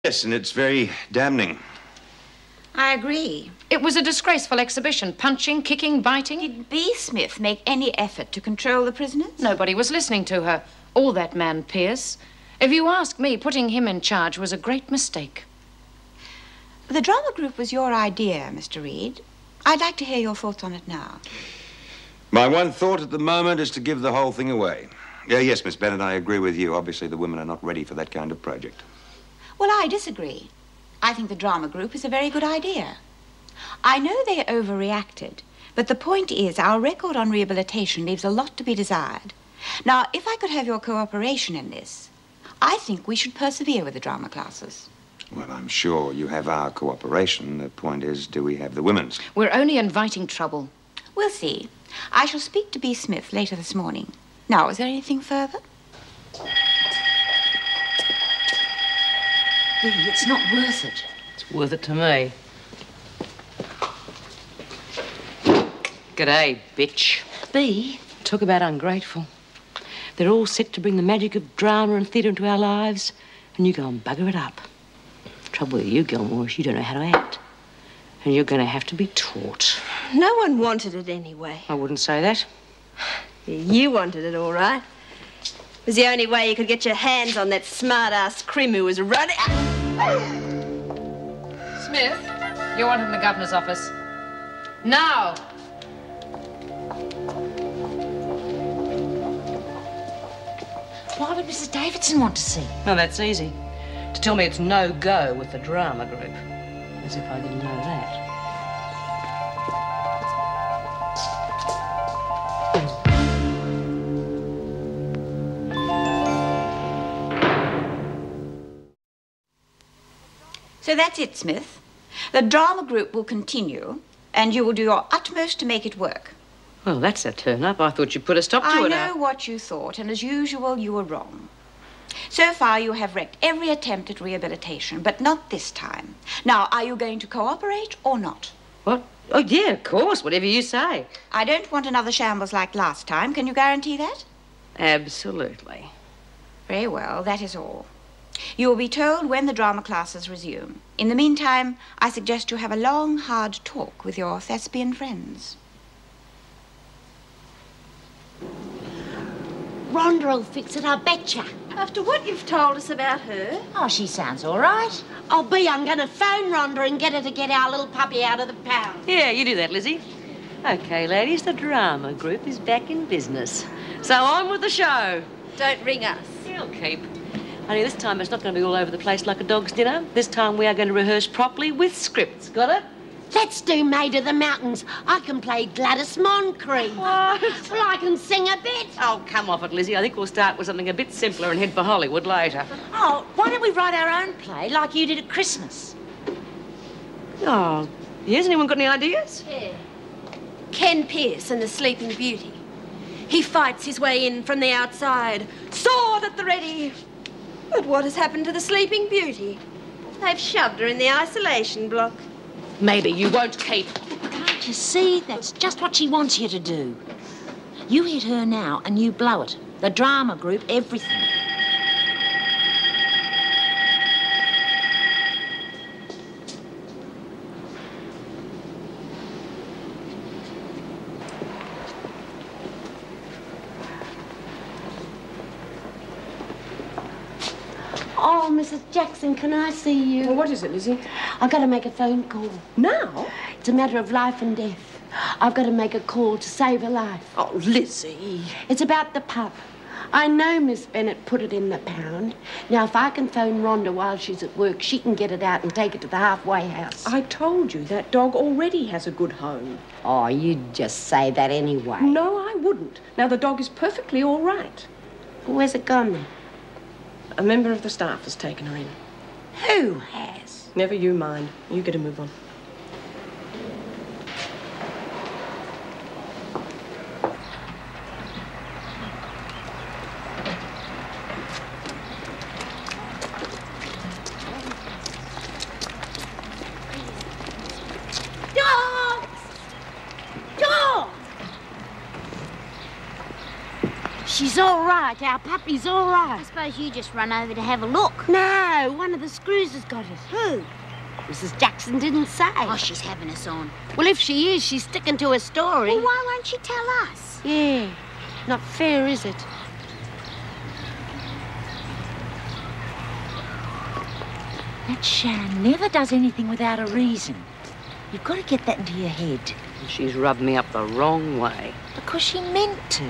Yes, and it's very damning. I agree. It was a disgraceful exhibition. Punching, kicking, biting. Did B. Smith make any effort to control the prisoners? Nobody was listening to her. Or that man, Pierce. If you ask me, putting him in charge was a great mistake. The drama group was your idea, Mr. Reed. I'd like to hear your thoughts on it now. My one thought at the moment is to give the whole thing away. Yes, Miss Bennett, I agree with you. Obviously, the women are not ready for that kind of project. Well, I disagree. I think the drama group is a very good idea. I know they overreacted, but the point is our record on rehabilitation leaves a lot to be desired. Now, if I could have your cooperation in this, I think we should persevere with the drama classes. Well, I'm sure you have our cooperation. The point is, do we have the women's? We're only inviting trouble. We'll see. I shall speak to B. Smith later this morning. Now, is there anything further? Lee, it's not worth it. It's worth it to me. G'day, bitch. B? Talk about ungrateful. They're all set to bring the magic of drama and theatre into our lives, and you go and bugger it up. The trouble with you, Gilmore, is you don't know how to act. And you're going to have to be taught. No one wanted it anyway. I wouldn't say that. You wanted it, all right. It was the only way you could get your hands on that smart-ass crim who was running... Smith, you're wanted in the governor's office. Now! Why would Mrs. Davidson want to see? Well, that's easy. To tell me it's no-go with the drama group. As if I didn't know that. So that's it, Smith. The drama group will continue, and you will do your utmost to make it work. Well, that's a turn-up. I thought you'd put a stop to I it. know what you thought, and as usual, you were wrong. So far, you have wrecked every attempt at rehabilitation, but not this time. Now, are you going to cooperate or not? What? Oh, yeah, of course, whatever you say. I don't want another shambles like last time. Can you guarantee that? Absolutely. Very well, that is all. You will be told when the drama classes resume. In the meantime, I suggest you have a long, hard talk with your thespian friends. Rhonda will fix it, I betcha. After what you've told us about her... Oh, she sounds all right. I'm going to phone Rhonda and get her to get our little puppy out of the pound. Yeah, you do that, Lizzie. OK, ladies, the drama group is back in business. So on with the show. Don't ring us. You'll keep. Only this time it's not going to be all over the place like a dog's dinner. This time we are going to rehearse properly with scripts. Got it? Let's do Maid of the Mountains. I can play Gladys Moncrief. What? Well, I can sing a bit. Oh, come off it, Lizzie. I think we'll start with something a bit simpler and head for Hollywood later. Oh, why don't we write our own play like you did at Christmas? Oh, yes? Anyone got any ideas? Yeah. Ken Pierce and the Sleeping Beauty. He fights his way in from the outside, sword at the ready. But what has happened to the Sleeping Beauty? They've shoved her in the isolation block. Maybe you won't keep. Can't you see? That's just what she wants you to do. You hit her now and you blow it. The drama group, everything. Oh, Mrs. Jackson, can I see you? Well, what is it, Lizzie? I've got to make a phone call. Now? It's a matter of life and death. I've got to make a call to save her life. Oh, Lizzie. It's about the pup. I know Miss Bennett put it in the pound. Now, if I can phone Rhonda while she's at work, she can get it out and take it to the halfway house. I told you that dog already has a good home. Oh, you'd just say that anyway. No, I wouldn't. Now, the dog is perfectly all right. Where's it gone then? A member of the staff has taken her in. Who has? Never you mind. You get a move on. she's all right. Our puppy's all I right. suppose you just run over to have a look. No, one of the screws has got it. Who? Mrs. Jackson didn't say. Oh, she's having us on. Well, if she is, she's sticking to her story. Well, why won't she tell us? Yeah, not fair, is it? That Sharon never does anything without a reason. You've got to get that into your head. She's rubbed me up the wrong way. Because she meant to.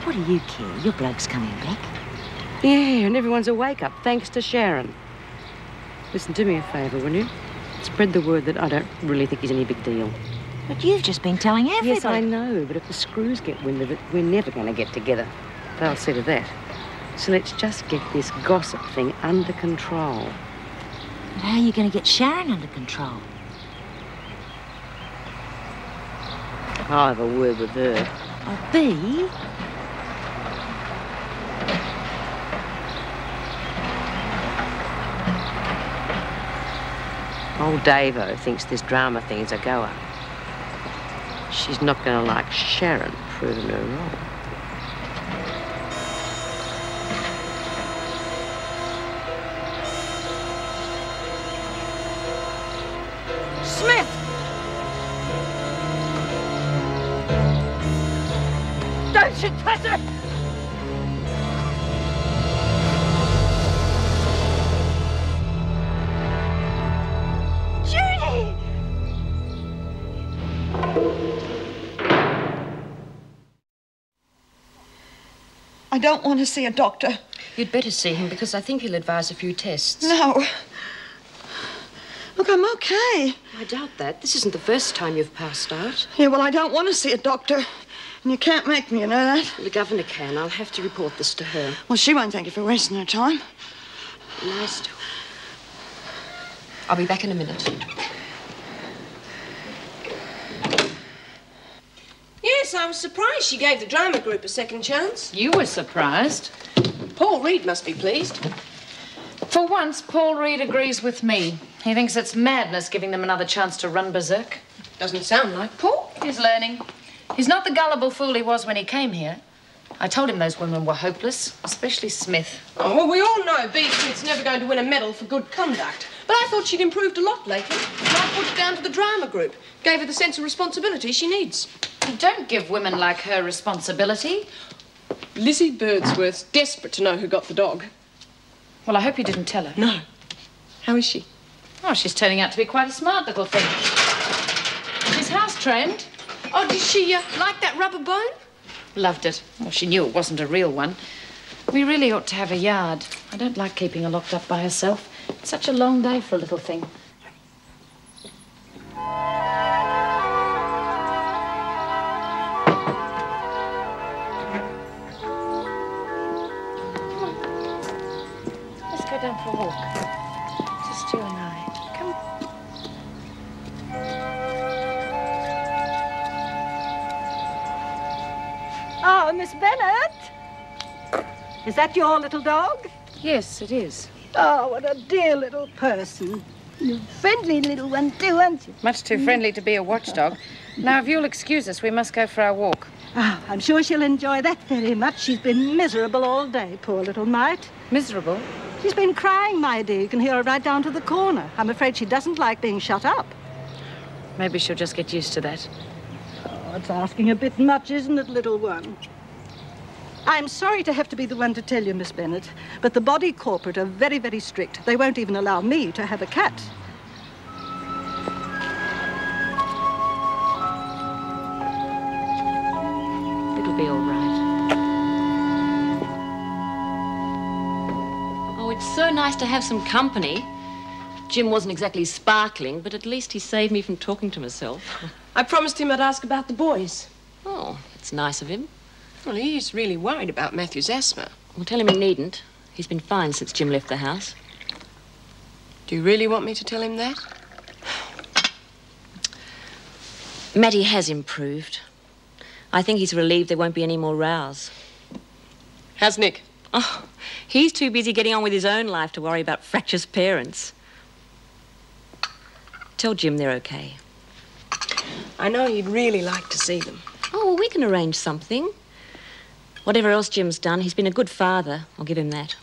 What do you care? Your bloke's coming back. Yeah, and everyone's a wake-up, thanks to Sharon. Listen, do me a favour, will you? Spread the word that I don't really think he's any big deal. But you've just been telling everybody. Yes, I know, but if the screws get wind of it, we're never going to get together. They'll see to that. So let's just get this gossip thing under control. But how are you going to get Sharon under control? I'll have a word with her. Oh, B? Old Davo thinks this drama thing is a goer. She's not going to like Sharon proving her wrong. Smith! Don't you touch her! Judy! I don't want to see a doctor. You'd better see him because I think he'll advise a few tests. No. Look, I'm okay. I doubt that. This isn't the first time you've passed out. Yeah, well, I don't want to see a doctor. And you can't make me, you know that? The governor can. I'll have to report this to her. Well, she won't thank you for wasting her time. Nice to. I'll be back in a minute. Yes, I was surprised she gave the drama group a second chance. You were surprised. Paul Reed must be pleased. For once, Paul Reed agrees with me. He thinks it's madness giving them another chance to run berserk. Doesn't sound like Paul. He's learning. He's not the gullible fool he was when he came here. I told him those women were hopeless, especially Smith. Oh, well, we all know B. Smith's never going to win a medal for good conduct. But I thought she'd improved a lot lately. And I put it down to the drama group. Gave her the sense of responsibility she needs. You don't give women like her responsibility. Lizzie Birdsworth's desperate to know who got the dog. Well, I hope you didn't tell her. No. How is she? Oh, she's turning out to be quite a smart little thing. She's house-trained. Oh, did she like that rubber bone? Loved it. Well, she knew it wasn't a real one. We really ought to have a yard. I don't like keeping her locked up by herself. It's such a long day for a little thing. Let's go down for a walk. Just you and I. Come. Oh, Miss Bennett! Is that your little dog? Yes, it is. Oh, what a dear little person. You friendly little one too, aren't you? Much too friendly to be a watchdog. Now, if you'll excuse us, we must go for our walk. Oh, I'm sure she'll enjoy that very much. She's been miserable all day, poor little mite. Miserable? She's been crying, my dear. You can hear her right down to the corner. I'm afraid she doesn't like being shut up. Maybe she'll just get used to that. Oh, it's asking a bit much, isn't it, little one? I'm sorry to have to be the one to tell you, Miss Bennett, but the body corporate are very, very strict. They won't even allow me to have a cat. It'll be all right. Oh, it's so nice to have some company. Jim wasn't exactly sparkling, but at least he saved me from talking to myself. I promised him I'd ask about the boys. Oh, it's nice of him. Well, he's really worried about Matthew's asthma. Well, tell him he needn't. He's been fine since Jim left the house. Do you really want me to tell him that? Matty has improved. I think he's relieved there won't be any more rows. How's Nick? Oh, he's too busy getting on with his own life to worry about fractious parents. Tell Jim they're okay. I know he'd really like to see them. Oh, well, we can arrange something. Whatever else Jim's done, he's been a good father. I'll give him that.